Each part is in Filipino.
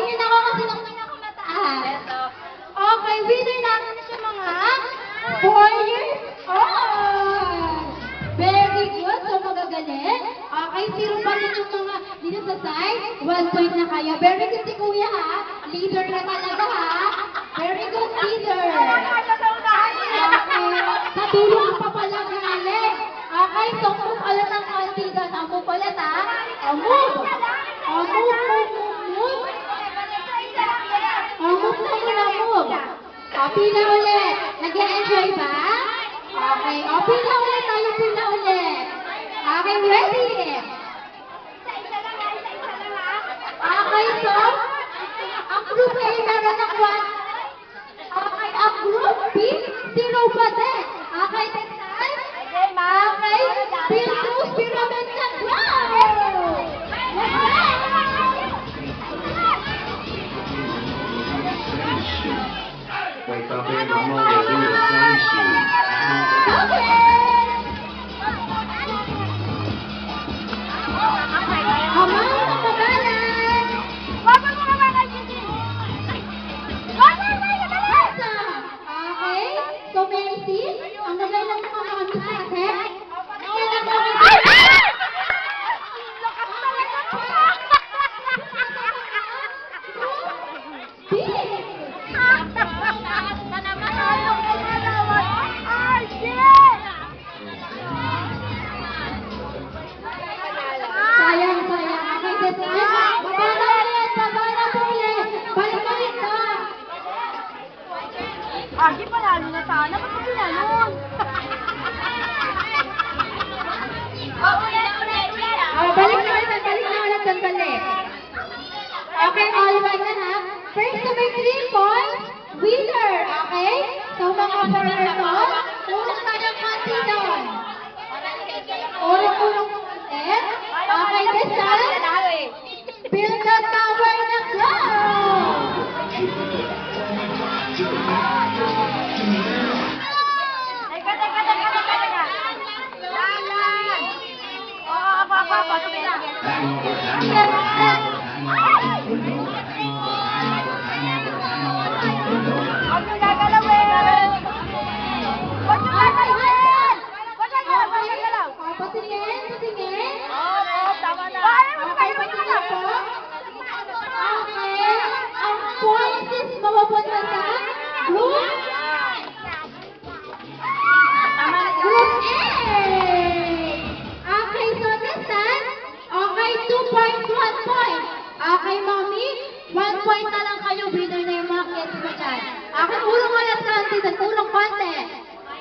tingin ako kasi ng pinakamataas. Okay, winner natin siya mga 4 years old. Very good. So, magagaling. Okay, 0 pa rin yung mga dito sa side. 1 point na kayo. Very good si Kuya, ha? Leader ka talaga, ha? Very good, leader. Okay, sa tulong pa pala galing. Okay, so move ulit ang konti doon. Move ulit, ha? Move. Move. Move na muna, move. Pila ulit. Nag-e-enjoy ba? Okay, pila ulit tayo, pila ulit. Okay, ready? Okay, so, ang group A meron ng 1. Okay, ang group B, 0 pa din. Okay, next time. Okay, build those pyramid na ground. Wake up in the morning, do the same shit. So, Mercy, ang nagailan ng mga kami sa atin. Sayang. Okay, design. Babala po ulit. Balik na. Di panalo na sana. Ba't mo ginanon? Balik na ulit. Balik. Okay, all one na, ha? First to may 3 points, winner. Okay? So, mga person, unang tayong konti doon. Unang konti. Okay, this time, build the tower na go! Teka. Lalan! Apa. Huwag nyo gagalawin! Huwag nyo gagalawin! Huwag gagalaw! Patingin. Tama na. Paano mo kayo Patingin po. Okay, ang points is mapapunta sa group. Group A! Okay, so this time, okay, 2 points, 1 point. Okay, mommy, 1 point na lang kayo, winner na yung mga kids mo dyan. Okay, urong mo lang konti doon, urong konti.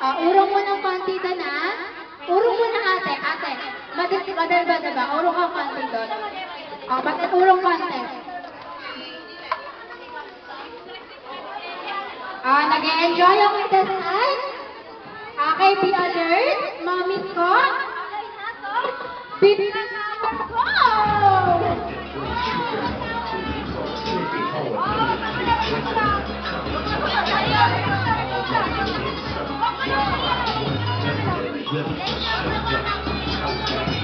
Urong mo ng konti doon, ha? Urong mo na ate. Madal ba, diba? Urong ka konti doon. Bakit urong konti? Nag-e-enjoy ako this time. Okay, be alert. Mommies ko. Bibigyan na ako. Go! Let's